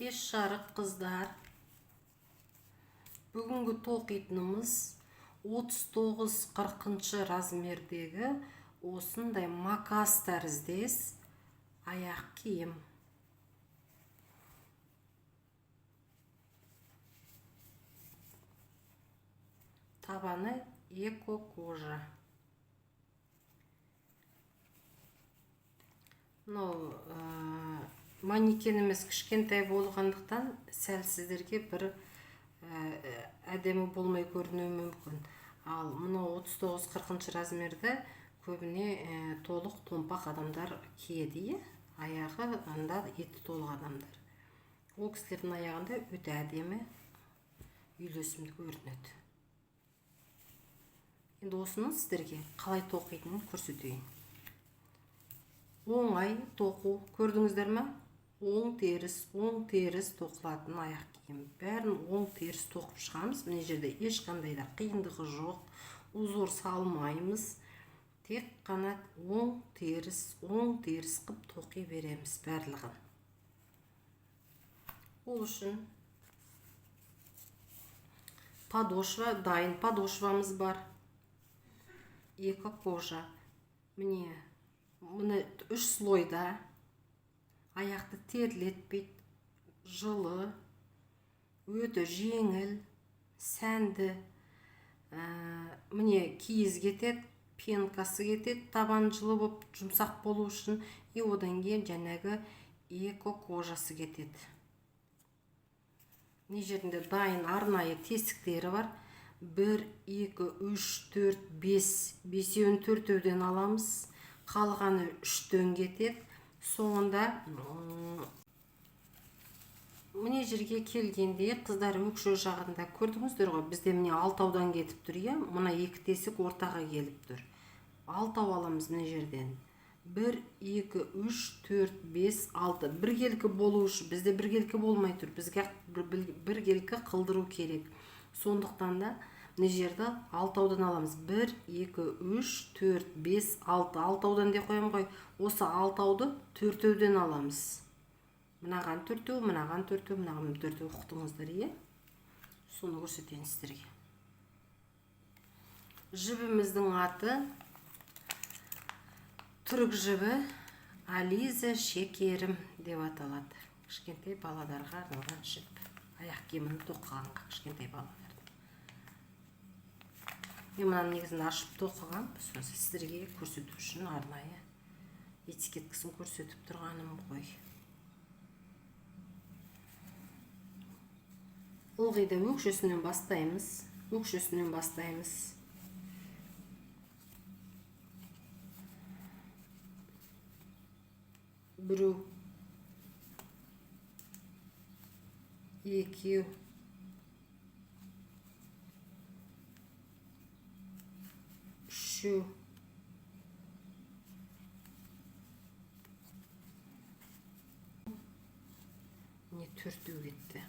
Кеш жарық қыздар. Бүгінгі тоқитынымыз 39-40 размердегі осындай макас тәріздес аяқ киім. Табаны эко кожа. Манекеніміз кішкентай болғандықтан сәл сіздерге бір әдемі болмай көрінуі мүмкін. Ал мынау 39-40 размерді көбіне толық томпақ адамдар киеді, аяғы анда еті толық адамдар. Ол кісілердің аяғында өте әдемі үйлесімді көрінеді. Енді осыны сіздерге қалай тоқитынын көрсетейін. Оңай тоқу, көрдіңіздер ме? Оң теріс тоқылатын аяқ киім. Бәрін оң теріс тоқып шығамыз. Мына жерде ешқандай да қиындығы жоқ. Узор салмаймыз. Тек қана оң теріс қып тоқи береміз барлығын. Ол үшін подошва, дайын подошвамыз бар. Эко кожа. Міне 3 слойда. Аяқты терлетпейді, жылы, өте жеңіл, сәнді. Міне киіз кетеді, пенкасы кетеді, табан жылы болып жұмсақ болу үшін, одан кейін жәнегі эко кожасы кетеді. Мына жерінде дайын арнайы тесіктері бар. 1, 2, 3, 4, 5. Бесеуін 4-өөден аламыз. Қалғаны 3-тен кетеді. Соңында міне жерге келгенде қыздар өкшө жағында көрдіңіздер ғой, бізде міне 6-аудан кетіп тұр, мына 2 тесік ортаға келіп тұр. 6-ау аламыз мына жерден. 1, 2, 3, 4, 5, 6. Біркелкі болу үшін, бізде біркелкі болмай тұр. Бізге біркелкі қылдыру керек. Сондықтан да мына жерді 6-аудан аламыз. 1, 2, 3, 4, 5, 6. 6-аудан де қоям ғой. Осы 6-ауды 4-өөден аламыз. Мынаған 4-өө, мынаған 4-өө, мынаған 4-өө ұқтыңыздар, соны көрсетейін сіздерге. Жібіміздің аты түрік жібі Ализа шекерім деп аталады. Кішкентай балаларға арналған жіп. Аяқ киімін тоқығанға кішкентай балалар. Мен мынаны негізін ашып тоқыған, сіздерге көрсету үшін арнайы этикеткісін көрсетіп тұрғаным ғой. Ылғи да өкшесінен бастаймыз. Біреу, екеу, үшеу, не 4-өө кетті.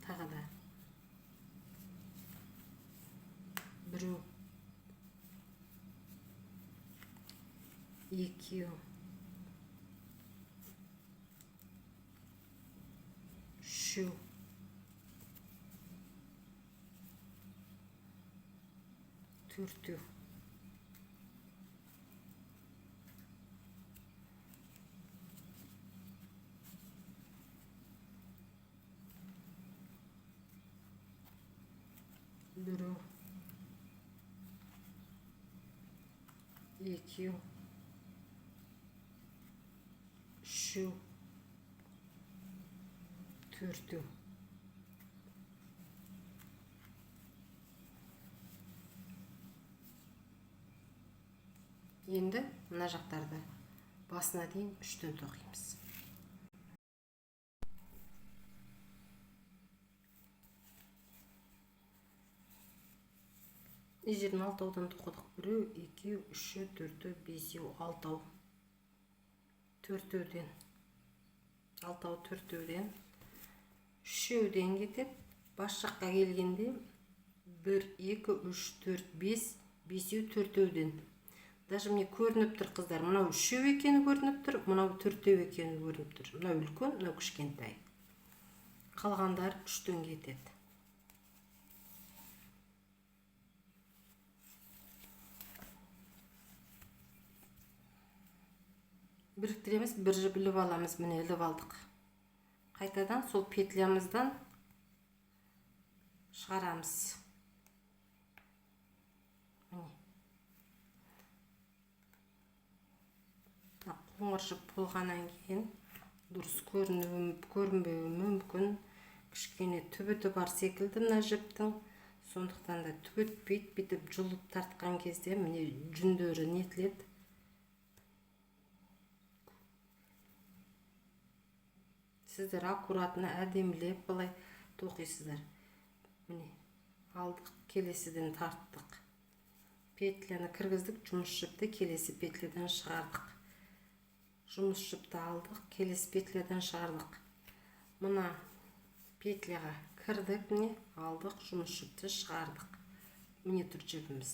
Тағы да біреу, екеу, үшеу, төртеу, біреу, екеу, үшеу, төртеу. Енді мына жақтарды басына дейін 3-тен тоқимыз. Жерін 6-аудан тоқыдық. 1, 2, 3, 4, 5, 6-ау. 4-өөден. 6-ау 4-өөден. 3-өөден кетіп, бас жаққа келгенде 1, 2, 3, 4, 5, 5-өө 4-өөден. Даже міне көрініп тұр қыздар, мынау үшеу екені көрініп тұр, мынау төртеу екені көрініп тұр. Мынау үлкен, мынау кішкентай. Қалғандар үштен кетеді. Біріктіреміз, бір жіп іліп аламыз, міне іліп алдық. Қайтадан сол петлямыздан шығарамыз. Қоңыр жіп болғаннан кейін дұрыс көрінбеуі мүмкін. Кішкене түбіті бар секілді мына жіптің. Сондықтан да түбітпейді, бүйтіп жұлып тартқан кезде міне жүндері нетіледі. Сіздер аккуратны әдемілеп былай тоқисыздар. Міне алдық, келесіден тарттық. Петляны кіргіздік, жұмыс жіпті келесі петляден шығардық. Жұмыс жіпті алдық, келесі петлядан шығардық. Мына петляға кірдік, міне алдық, жұмыс жіпті шығардық. Міне тұр жібіміз.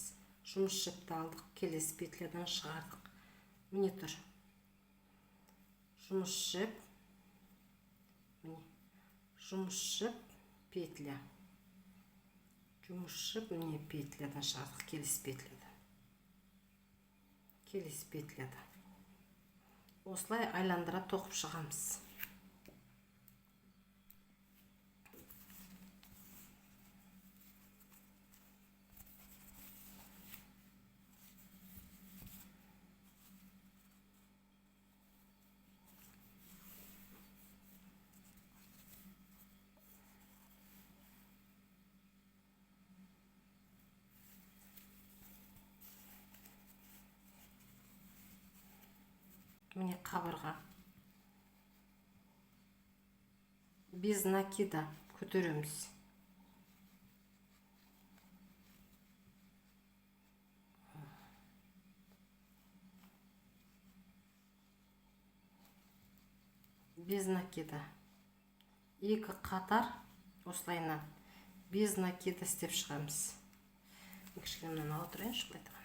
Жұмыс жіпті алдық, келесі петлядан шығардық. Міне тұр. Жұмыс жіп, міне жұмыс жіп, петля. Жұмыс жіп, міне петлядан шығардық, келесі петлядан. Келесі петлядан. Осылай айландыра тоқып шығамыз. Міне қабырға. Без накида көтереміз. Без накида. Екі қатар осылайынан без накида істеп шығамыз. Кішкене мынаны ала тұрайыншы былай айтқан.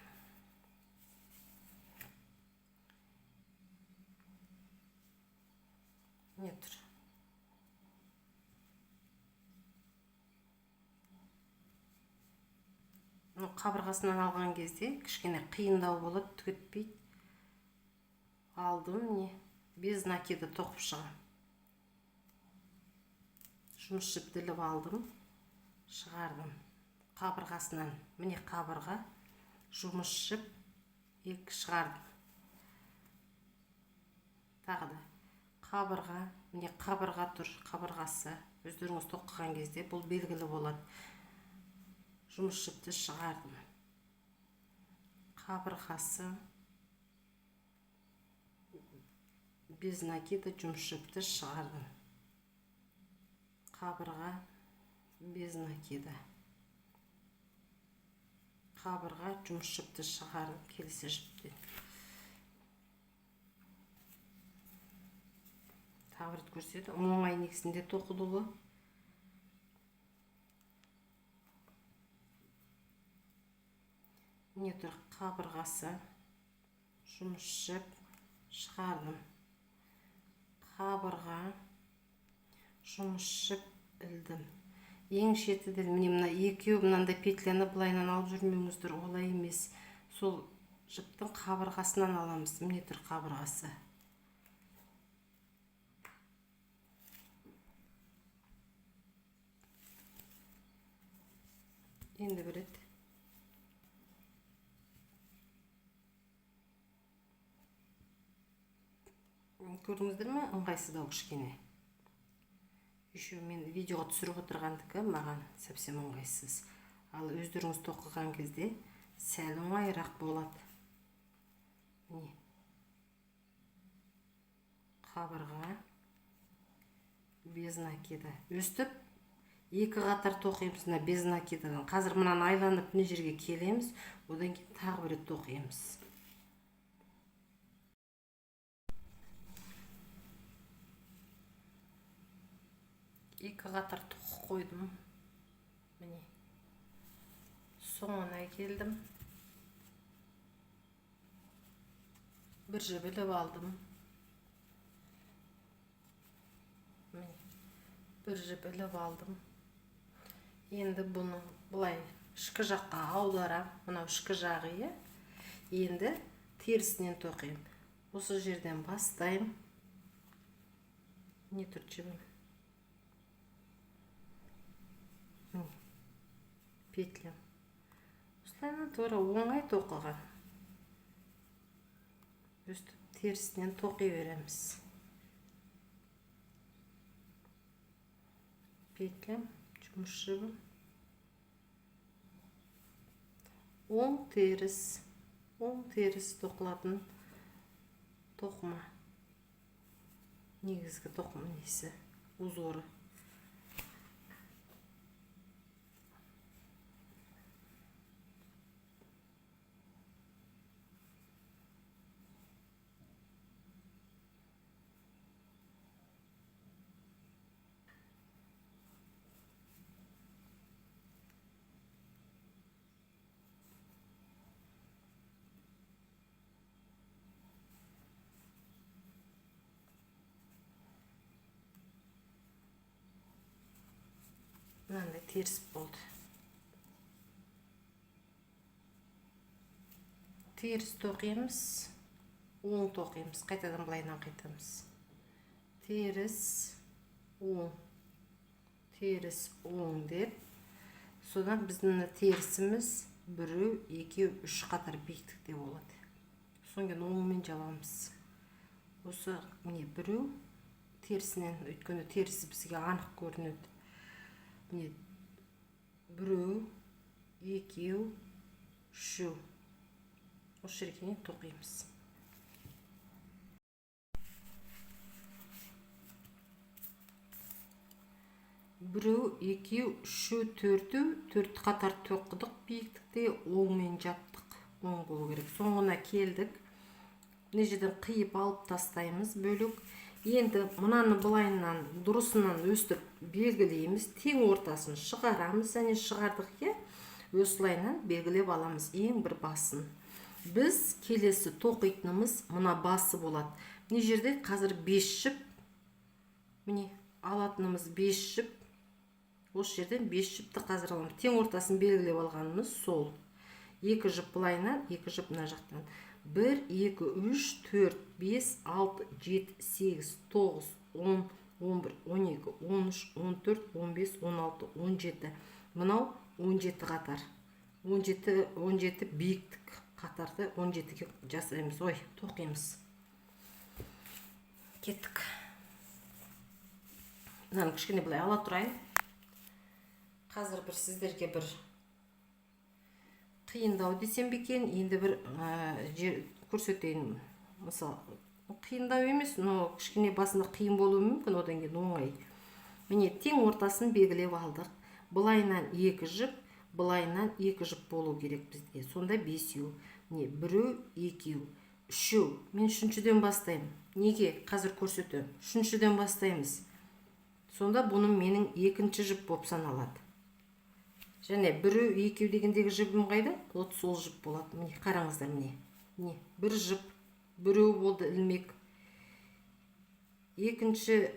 Не тұр. Қабырғасынан алған кезде кішкене қиындау болады, түгітпейді. Алдым, не без накида тоқып шығам. Жұмыс жіпті іліп алдым, шығардым. Қабырғасынан, міне қабырға, жұмыс жіп, екі шығардым. Тағы да қабырға, міне қабырға тұр, қабырғасы. Өздеріңіз тоқыған кезде бұл белгілі болады. Жұмыс жіпті шығардым. Қабырғасы, без накида жұмыс жіпті шығардым. Қабырға, без накида. Қабырға, жұмыс жіпті шығардым, келесі жіптен. Тағы рет көрсетеді, оңай негізінде тоқылуы. Міне тұр қабырғасы, жұмыс жіп, шығардым. Қабырға, жұмыс жіп, ілдім. Ең шетіден міне мына екеу мынандай петляны былайынан алып жүрмеңіздер, олай емес. Сол жіптің қабырғасынан аламыз. Міне тұр қабырғасы. Енді бір рет. Көрдіңіздер ме? Ыңғайсыздау кішкене. Еще мен видеоға түсіріп отырғандікі маған совсем ыңғайсыз. Ал өздеріңіз тоқыған кезде сәл оңайырақ болады. Міне. Қабырға, без накида. Өстіп, екі қатар тоқимыз мына без накидадан. Қазір мынаны айланып мына жерге келеміз, одан кейін тағы бір рет тоқимыз. Екі қатар тоқып қойдым. Міне. Соңына келдім. Bir jібіліп алдым. Bir jібіліп алдым. Енді бұны бұлай ішкі жаққа аударам. Мынау ішкі жағы, е. Енді терісінен тоқиым. Осы жерден бастайым. Не тұр жібім? Петлям. Осылайынан тура оңай тоқыған. Өстіп терісінен тоқи береміз. Петлям, жұмыс жібім. Оң теріс тоқылатын тоқыма. Негізгі тоқыма несі? Узоры. Мынандай теріс болды. Теріс тоқимыз, оң тоқимыз. Қайтадан былайынан қайтамыз. Теріс, оң деп. Содан біздің терісіміз 1, 2, 3 қатар биіктікте болады. Соңген оңмен жабамыз. Осы міне 1 терісінен, өйткені терісі бізге анық көрінеді. Міне 1, 2, 3. Осы жерге тоқимыз. 1, 2, 3, 4 қатар тоқыдық биіктікте, оңмен жаптық. Оң болу керек. Соңына келдік. Мына жерден қиып алып тастаймыз бөлік. Енді мынаны былайынан дұрысынан өстіп белгілейміз. Тең ортасын шығарамыз. Және шығардық, е. Осылайынан белгілеп аламыз ең бір басын. Біз келесі тоқитынымыз мына басы болады. Мына жерде қазір 5 жіп. Міне алатынымыз 5 жіп. Осы жерден 5 жіпті қазір аламыз. Тең ортасын белгілеп алғанымыз сол. 2 жіп былайынан, 2 жіп мына жақтан. 1, 2, 3, 4, 5, 6, 7, 8, 9, 10, 11, 12, 13, 14, 15, 16, 17. Мынау 17 қатар. 17 биіктік қатарды 17-ге жасаймыз. Ой, тоқимыз. Кеттік. Мынаны кішкене былай ала тұрайын. Қазір бір сіздерге бір қиындау десем бекен, енді бір көрсетейін. Мысалы, қиындау емес, но кішкене басында қиын болуы мүмкін, одан кейін оңай. Міне тең ортасын белгілеп алдық. Былайынан 2 жіп, былайынан 2 жіп болу керек бізде. Сонда 5. Міне 1, 2, 3. Мен 3-ден бастаймын. Неге? Қазір көрсетем. 3-ден бастаймыз. Сонда бұның менің 2-ші жіп болып саналады. Және 1, 2 дегендегі жібім қайда? Сол жіп болады. Міне қараңыздар, міне. Міне 1 жіп, 1 болды ілмек. 2-ші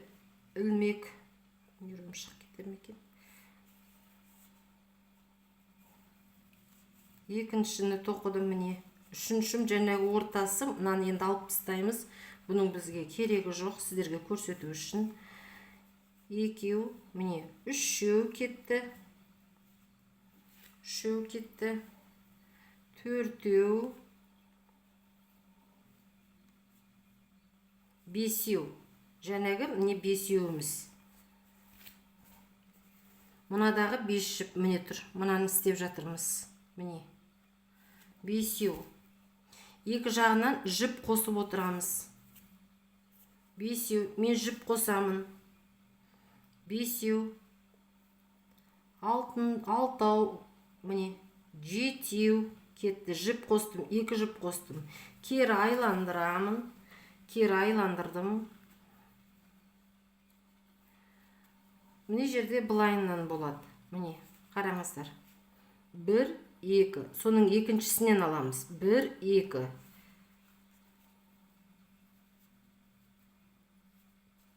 ілмек. Үрім шығып кетер ме екен? 2-шіні тоқыдым, міне. 3-шім жаңағы ортасы, мынаны енді алып тастаймыз. Бұның бізге керегі жоқ, сіздерге көрсету үшін. 2, міне 3 кетті. 3 кетті. 4, 5. Жаңағы міне 5-іміз. Мұнадағы 5 жіп міне тұр. Мұнаны істеп жатырмыз. Міне 5. Екі жағынан жіп қосып отырамыз. 5. Мен жіп қосамын. 5. 6. Міне 7 кетті. Жіп қостым. 2 жіп қостым. Кері айландырамын. Кері айландырдым. Міне жерде былайынан болады. Міне қараңыздар. 1, 2. Соның 2-шісінен аламыз. 1, 2.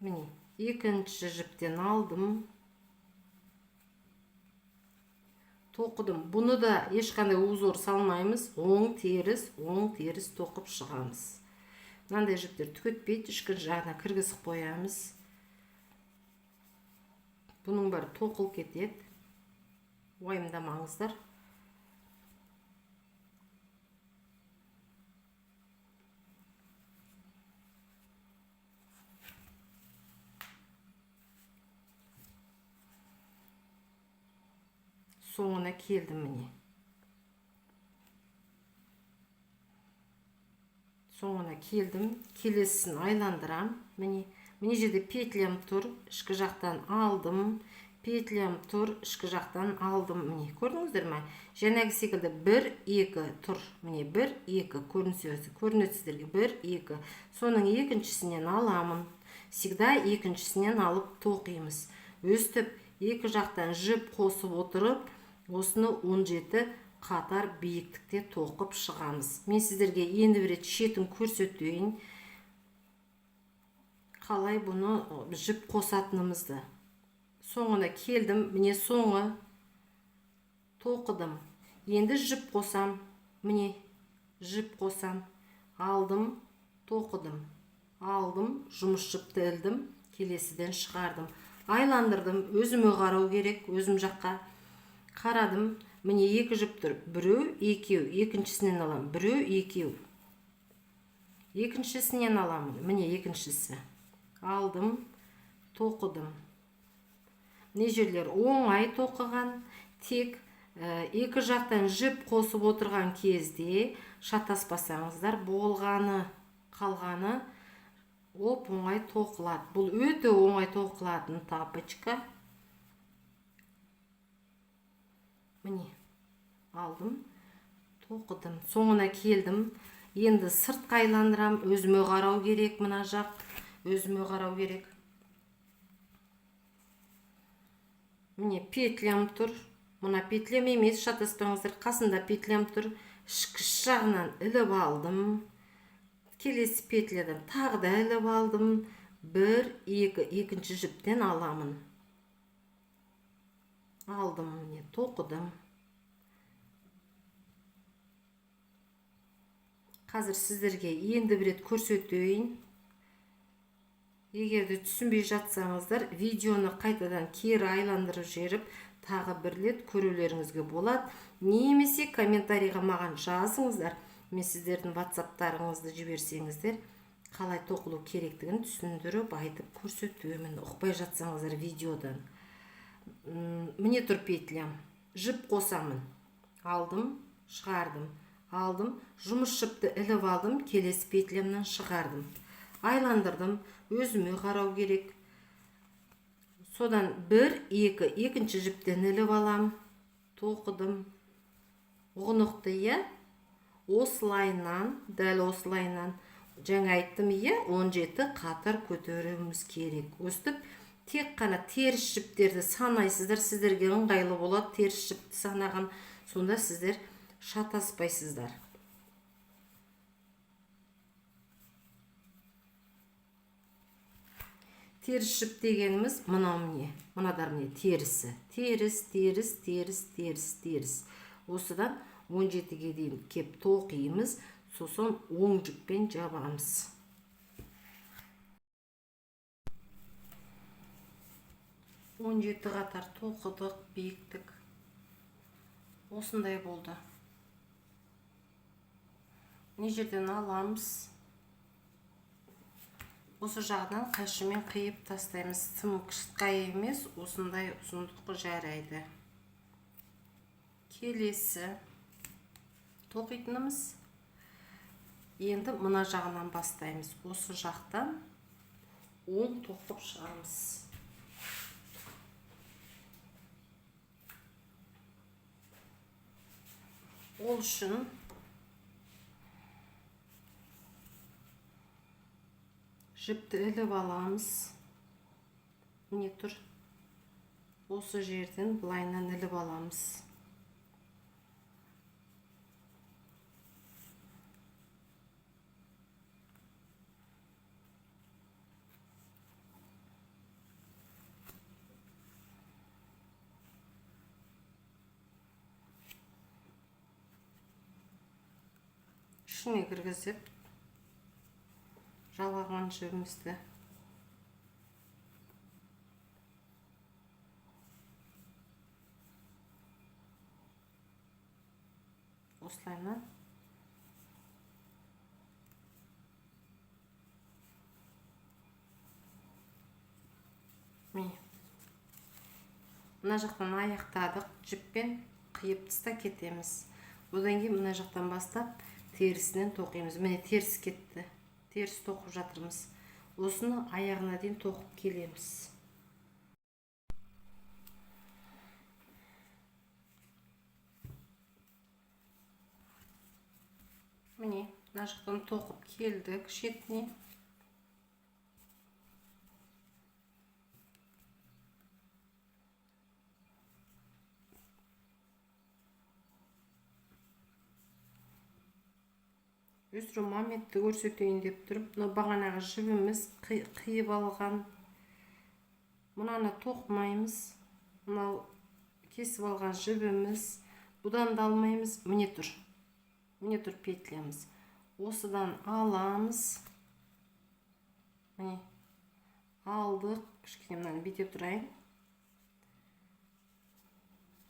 Міне екінші жіптен алдым, тоқыдым. Бұны да ешқандай узор салмаймыз, оң теріс тоқып шығамыз. Мынандай жіптер түкетпейді, ішкі жағына кіргізіп қоямыз. Бұның бәрі тоқыл кетеді, уайымдамаңыздар. Соңына келдім міне. Соңына келдім. Келесін айландырам. Міне жерде петлям тұр. Ішкі жақтан алдым. Петлям тұр. Ішкі жақтан алдым. Міне көрдіңіздер ме? Жаңағы секілді 1-2 тұр. Міне 1-2 көрінеді сіздерге. 1-2. Соның екіншісінен аламын. Всегда екіншісінен алып тоқимыз. Өстіп екі жақтан жіп қосып отырып, осыны 17 қатар биіктікте тоқып шығамыз. Мен сіздерге енді бір рет шетін көрсетейін. Қалай бұны жіп қосатынымызды. Соңына келдім. Міне соңы тоқыдым. Енді жіп қосам. Міне жіп қосам. Алдым, тоқыдым. Алдым, жұмыс жіпті ілдім, келесіден шығардым. Айландырдым. Өзіме қарау керек, өзім жаққа. Қарадым, міне екі жіп тұр. Біреу, екеу, екіншісінен аламын. Біреу, екеу. Екіншісінен аламын. Міне екіншісі. Алдым, тоқыдым. Не жерлер оңай тоқыған, тек екі жақтан жіп қосып отырған кезде шатаспасаңыздар, болғаны, қалғаны оп оңай тоқылады. Бұл өте оңай тоқылатын тапочка. Міне алдым, тоқыдым. Соңына келдім. Енді сыртқа айландырам. Өзіме қарау керек, мына жақ. Өзіме қарау керек. Міне петлям тұр. Мына петлям емес, шатаспаңыздар. Қасында петлям тұр. Ішкі жағынан іліп алдым. Келесі петлядан тағы да іліп алдым. 1-2 екінші жіптен аламын. Алдым, міне тоқыдым. Қазір сіздерге енді бір рет көрсетейін. Егерде түсінбей жатсаңыздар, видеоны қайтадан кері айландырып жіберіп, тағы бір рет көрулеріңізге болады. Немесе комментарийға маған жазыңыздар. Мен сіздердің WhatsApp-тарыңызды жіберсеңіздер, қалай тоқылу керектігін түсіндіріп айтып көрсетемін. Ұқпай жатсаңыздар видеодан. Міне тұр петлям. Жіп қосамын. Алдым, шығардым. Алдым, жұмыс жіпті іліп алдым, келесі петлямнан шығардым. Айландырдым, өзіме қарау керек. Содан 1-2 екінші жіптен іліп алам, тоқыдым. Ұғынықты, е? Осылайынан, дәл осылайынан. Жаңа айттым, е? 17 қатар көтеруіміз керек. Өстіп, тек қана теріс жіптерді санайсыздар, сіздерге ыңғайлы болады. Теріс жіпті санаған, сонда сіздер шатаспайсыздар. Теріс жіп дегеніміз мынау міне. Мынадар міне терісі. Теріс. Осыдан 17-ге дейін кеп тоқимыз, сосын оң жіппен жабамыз. Он 17 қатар тоқыдық, биіктік. Осындай болды. Не жерден аламыз. Осы жағынан қайшымен қиып тастаймыз. Тым қысқа емес, осындай ұзындық жарайды. Келесі тоқитынымыз. Енді мына жағынан бастаймыз. Осы жақтан оң тоқып шығамыз. Ол үшін жіпті іліп аламыз. Міне тұр. Осы жерден былайынан іліп аламыз. ішіне кіргізіп жалғаған жібімізді осылайна міне мына жақтан аяқтадық, жіппен қиып тастап кетеміз. Одан кейін мына жақтан бастап терісінен тоқимыз. Міне теріс кетті. Теріс тоқып жатырмыз. Осыны аяғына дейін тоқып келеміз. Міне мына жақтан тоқып келдік шетіне. Өсіру моментті көрсетейін деп тұрып, мына бағанағы жібіміз қиып алған. Мынаны тоқымаймыз. Мынау кесіп алған жібіміз. Бұдан да алмаймыз. Міне тұр. Міне тұр петлямыз. Осыдан аламыз. Міне алдық. Кішкене мынаны бетеп тұрайын.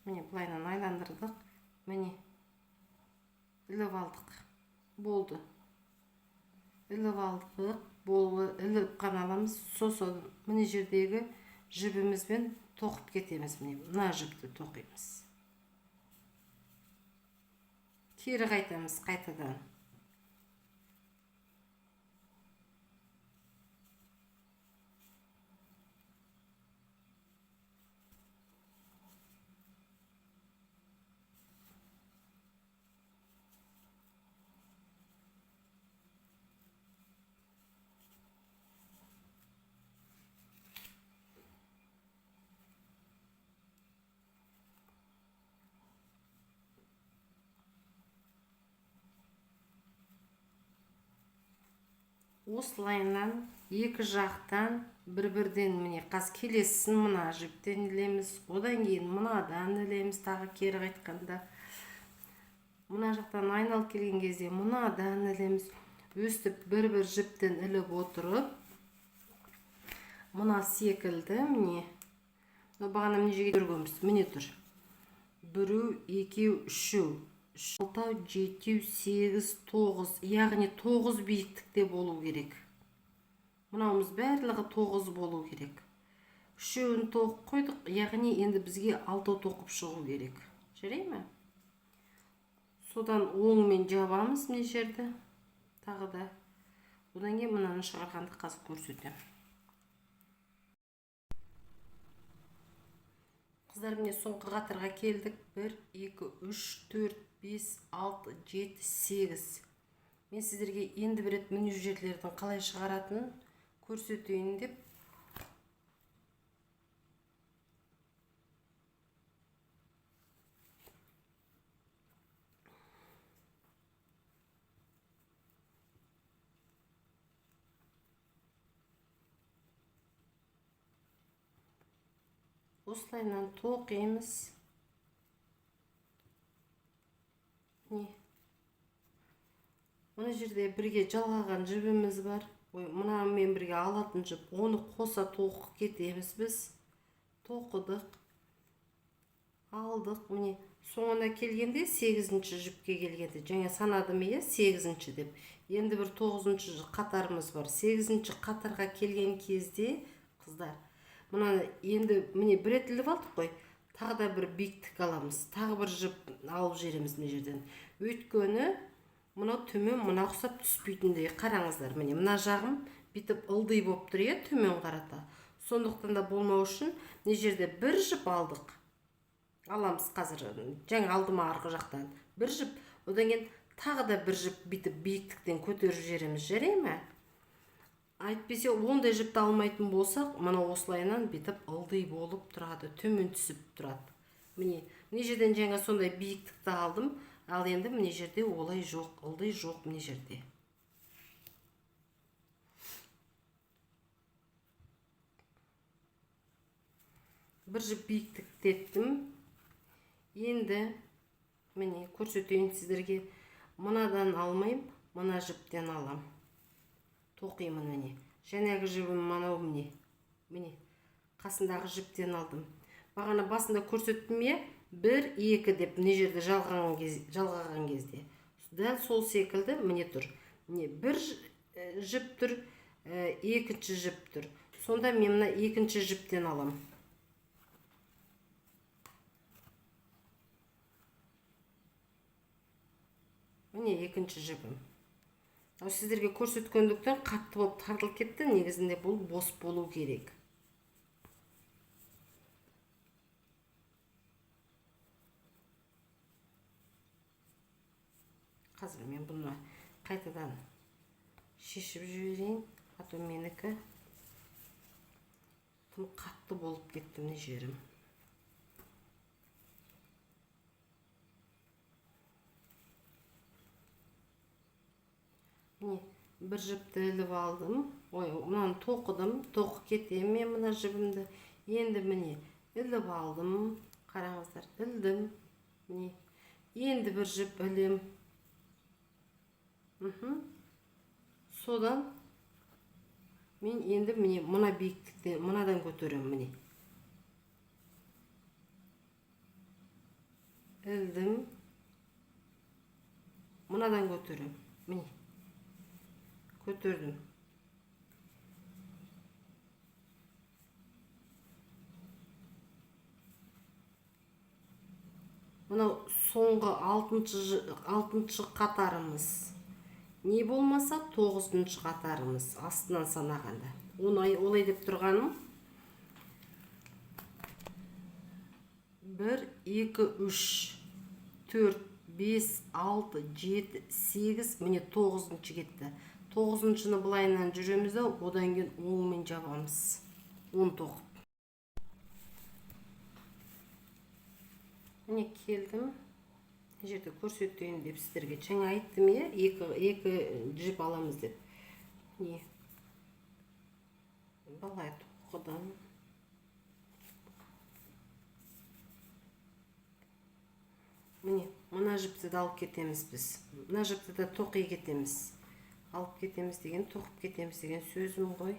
Міне былайынан айландырдық. Міне іліп алдық. Болды. Іліп алдық. Іліп қана аламыз. Сосын міне жердегі жібімізбен тоқып кетеміз. Мына жіпті тоқимыз. Кері қайтамыз қайтадан. Осылайынан екі жақтан бір-бірден міне қаз келесін мына жіптен ілеміз. Одан кейін мынадан ілеміз. Тағы кері қайтқанда мына жақтан айналып келген кезде мынадан ілеміз. Өстіп бір-бір жіптен іліп отырып мына секілді міне. Бағана міне жерге көргенбіз. Міне тұр. 1, 2, 3. 6, 7, 8, 9, яғни 9 биіктікте болу керек. Мынауымыз барлығы 9 болу керек. 3-ін тоқып қойдық, яғни енді бізге 6 тоқып шығу керек. Жарай ма? Содан оңмен жабамыз мына жерді. Тағы да. Одан кейін мынаны шығарғанды қазір көрсетемін. Қыздар, міне соңғы қатарға келдік. 1, 2, 3, 4, 5, 6, 7, 8. Мен сіздерге енді бір рет міне жерлердің қалай шығаратынын көрсетейін деп. Осылайынан тоқимыз. Мына жерде бірге жалғаған жібіміз бар. Мұнамен бірге алатын жіп. Оны қоса тоқып кетеміз біз. Тоқыдық. Алдық. Міне соңына келгенде 8-ші жіпке келгенде. Жаңа санадым иә 8-ші деп. Енді бір 9-ші қатарымыз бар. 8-ші қатарға келген кезде қыздар. Мұнаны енді міне бір рет іліп алдық қой. Тағы да бір биіктік аламыз. Тағы бір жіп алып жеріміз мына жерден. Өйткені мынау төмен мына ұқсап түспейтіндей. Қараңыздар, міне мына жағым бүйтіп ылдый болып тұр иә, төмен қарата. Сондықтан да болмау үшін мына жерде бір жіп алдық. Аламыз қазір. Жаңа алдым арғы жақтан. Бір жіп, одан кейін тағы да бір жіп бүйтіп биіктіктен көтеріп жеріміз. Жарай ма? Айтпесе, ондай жіпті алмайтын болсақ, мына осылайынан бүйтіп ылдый болып тұрады, төмен түсіп тұрады. Міне жерден жаңа сондай биіктікті алдым, ал енді міне жерде олай жоқ, ылдый жоқ міне жерде. Бір жіп биіктіктеттім. Енді міне көрсетейін сіздерге. Мынадан алмайым, мына жіптен алам. Тоқимын міне. Жәнегі жібім манау міне. Міне. Қасындағы жіптен алдым. Бағана басында көрсеттім е, 1-2 деп мына жерде жалғаған кезде. Дәл сол секілді міне тұр. Міне бір жіп тұр, екінші жіп тұр. Сонда мен мына екінші жіптен алам. Міне екінші жібім. Сіздерге көрсеткендіктен қатты болып тартылып кетті. Негізінде бұл бос болу керек. Қазір мен бұны қайтадан шешіп жіберейін. А то менікі тым қатты болып кетті мына жерім. Міне, бір жіпті іліп алдым. Ой, мынаны тоқыдым. Тоқы кетем мен мына жібімді. Енді міне, іліп алдым. Қараңыздар, ілдім. Міне, енді бір жіп ілем. Содан мен енді міне мына биіктіктен мынадан көтерем міне. Ілдім. Мынадан көтерем. Міне. Көтердім. Мынау соңғы 6-шы қатарымыз. Не болмаса 9-шы қатарымыз астынан санағанда. Олай деп тұрғаным 1, 2, 3, 4, 5, 6, 7, 8, міне 9-шы кетті. 9-шыны бұлайынан жүреміз де, одан кейін оңмен жабамыз. 10 тоқып. Міне келдім. Жерде көрсетейін деп сіздерге жаңа айттым е, екі жіп аламыз деп. Міне. Былай тоқыдым. Міне, мына жіпті де алып кетеміз біз. Мына жіпті де тоқи кетеміз. Алып кетеміз деген, тоқып кетеміз деген сөзім ғой.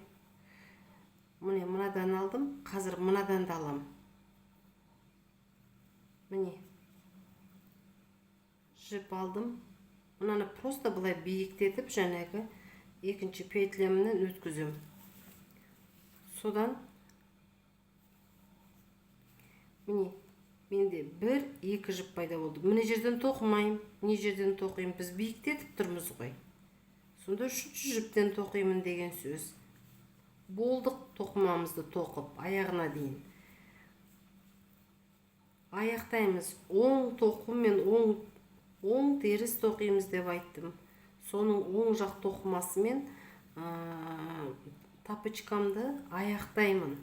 Міне, мынадан алдым. Қазір мынадан да алам. Міне. Жіп алдым. Мынаны просто бұлай биіктетіп, жәнегі екінші петлемінен өткізем. Содан міне, менде 1-2 жіп пайда болды. Міне жерден тоқымайым, міне жерден тоқимын. Біз биіктетіп тұрмыз ғой. Сонда 3 жіптен тоқимын деген сөз. Болдық тоқымамызды тоқып, аяғына дейін. Аяқтаймыз. Оң тоқумен оң теріс тоқимыз деп айттым. Соның оң жақ тоқымасымен тапочкамды аяқтаймын.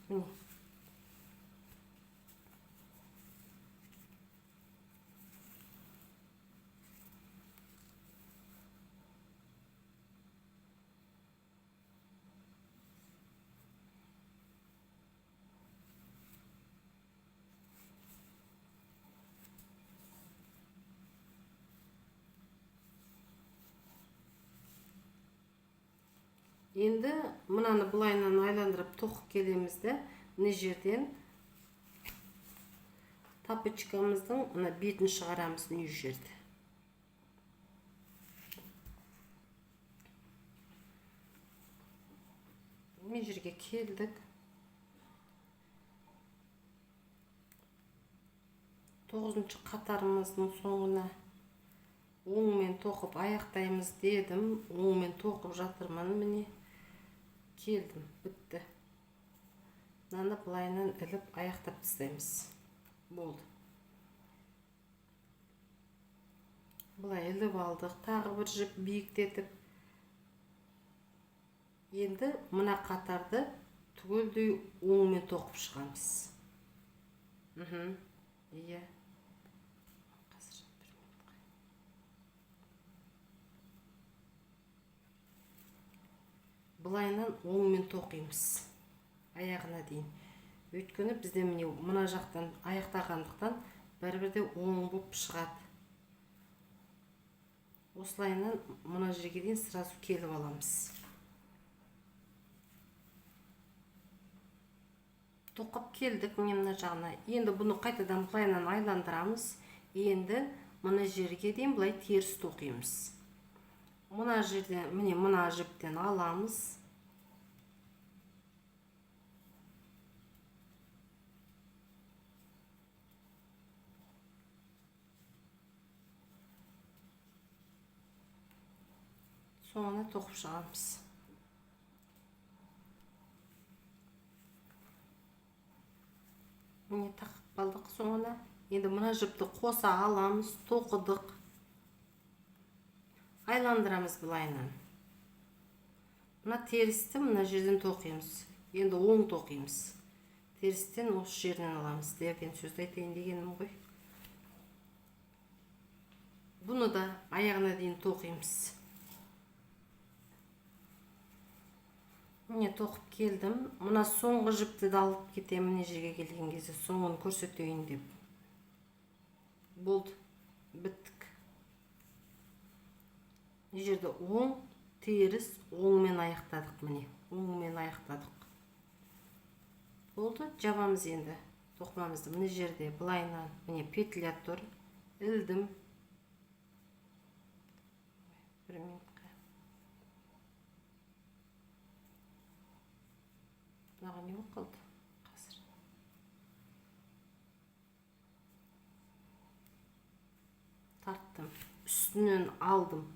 Міне. Енді мынаны бұлайынан айландырып тоқып келеміз де, мына жерден тапочкамыздың мына бетін шығарамыз мына жерде. Мына жерге келдік. 9-шы қатарымыздың соңына оңмен тоқып аяқтаймыз дедім. Оңмен тоқып жатырмын міне. Келдім, бітті. Мынаны бұлайынан іліп аяқтап тастаймыз. Болды. Бұлай іліп алдық. Тағы бір жіп биіктетіп. Енді мына қатарды түгелдей оңмен тоқып шығамыз. Иә. Бұлайынан оңмен тоқимыз. Аяғына дейін. Өйткені бізде мына жақтан аяқтағандықтан бәрібірде оң болып шығады. Осылайынан мына жерге дейін сразу келіп аламыз. Тоқып келдік міне мына жағына. Енді бұны қайтадан былайынан айландырамыз. Енді мына жерге дейін былай теріс тоқимыз. Мына жерден, міне мына жіптен аламыз. Соңына тоқып шығамыз. Міне тақып қалдық соңына. Енді мына жіпті қоса аламыз, тоқыдық. Айландырамыз былайынан. Мына терісті мына жерден тоқимыз. Енді оң тоқимыз. Терістен осы жерден аламыз деген сөзді айтайын дегенім ғой. Бұны да аяғына дейін тоқимыз. Міне тоқып келдім. Мына соңғы жіпті де алып кетемін мына жерге келген кезде соңын көрсетейін деп. Болды. Біттік. Мына жерде оң, теріс, оңмен аяқтадық міне. Оңмен аяқтадық. Болды. Жабамыз енді. Тоқымамызды мына жерде былайынан міне петля тұр. Ілдім. Бір минутқа. Мынаған не болып қалды? Қазір. Тарттым. Үстінен алдым.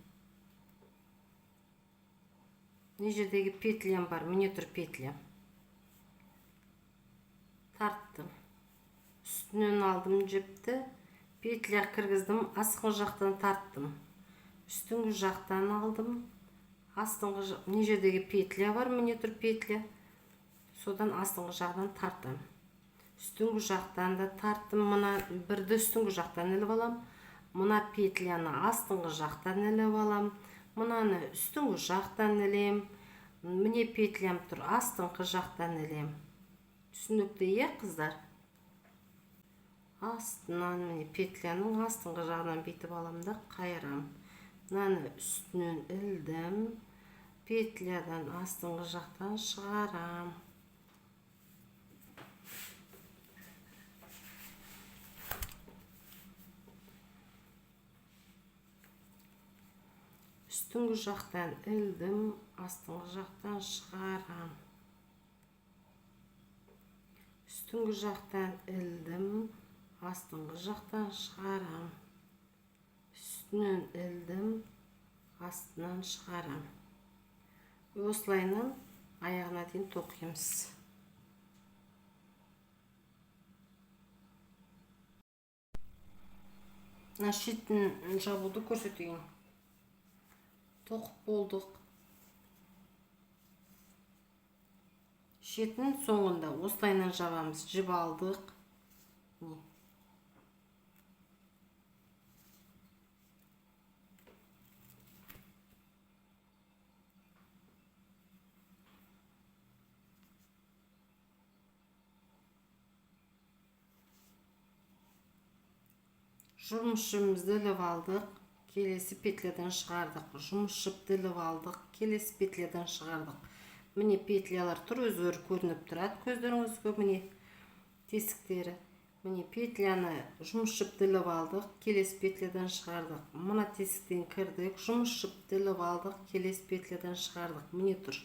Мына жердегі петлям бар, міне тұр петлям. Тарттым. Үстінен алдым жіпті. Петля кіргіздім, астыңғы жақтан тарттым. Үстіңгі жақтан алдым. Астыңғы мына жердегі петля бар, міне тұр петля. Содан астыңғы жағдан тарттым. Үстіңгі жақтан да тарттым. Мына бірді үстіңгі жақтан іліп алам. Мына петляны астыңғы жақтан іліп алам. Мынаны үстіңгі жақтан ілем. Міне петлям тұр, астыңғы жақтан ілем. Түсінікті е қыздар? Астынан міне петляның астыңғы жағынан бейтіп алам да қайырам. Мынаны үстінен ілдім. Петлядан астыңғы жақтан шығарам. Үстіңгі жақтан ілдім, астыңғы жақтан шығарам. Үстіңгі жақтан ілдім, астыңғы жақтан шығарам. Үстінен ілдім, астынан шығарам. Осылайынан аяғына дейін тоқимыз. Мына шетін жабуды көрсетейін. Тоқып болдық. Шетін соңында осылайынан жабамыз. Жіп алдық. Жұмыс жібімізді іліп алдық. Келесі петлядан шығардық. Жұмыс жіпті іліп алдық. Келесі петлядан шығардық. Міне петлялар тұр, өздері көрініп тұрады көздеріңізге. Міне тесіктері. Міне петляны жұмыс жіпті іліп алдық. Келесі петлядан шығардық. Мына тесіктен кірдік. Жұмыс жіпті іліп алдық. Келесі петлядан шығардық. Міне тұр.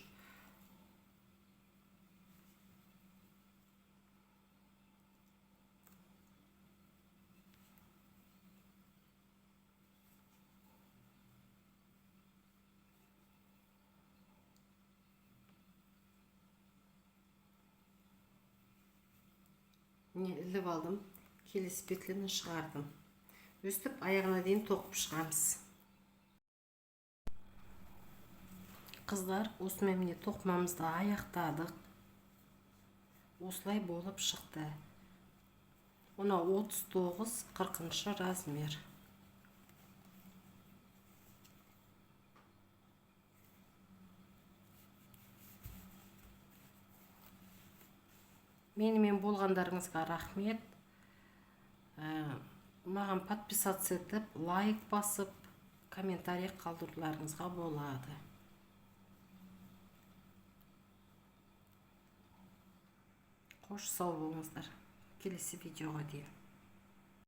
Іліп алдым, келесі петляны шығардым. Өстіп аяғына дейін тоқып шығамыз. Қыздар, осымен міне тоқымамызды аяқтадық. Осылай болып шықты. Ona 39-40 размер. Менімен болғандарыңызға рахмет. маған подписаться етіп, лайк басып, комментарий қалдыруларыңызға болады. Қош сау болыңыздар. Келесі видеоға дейін.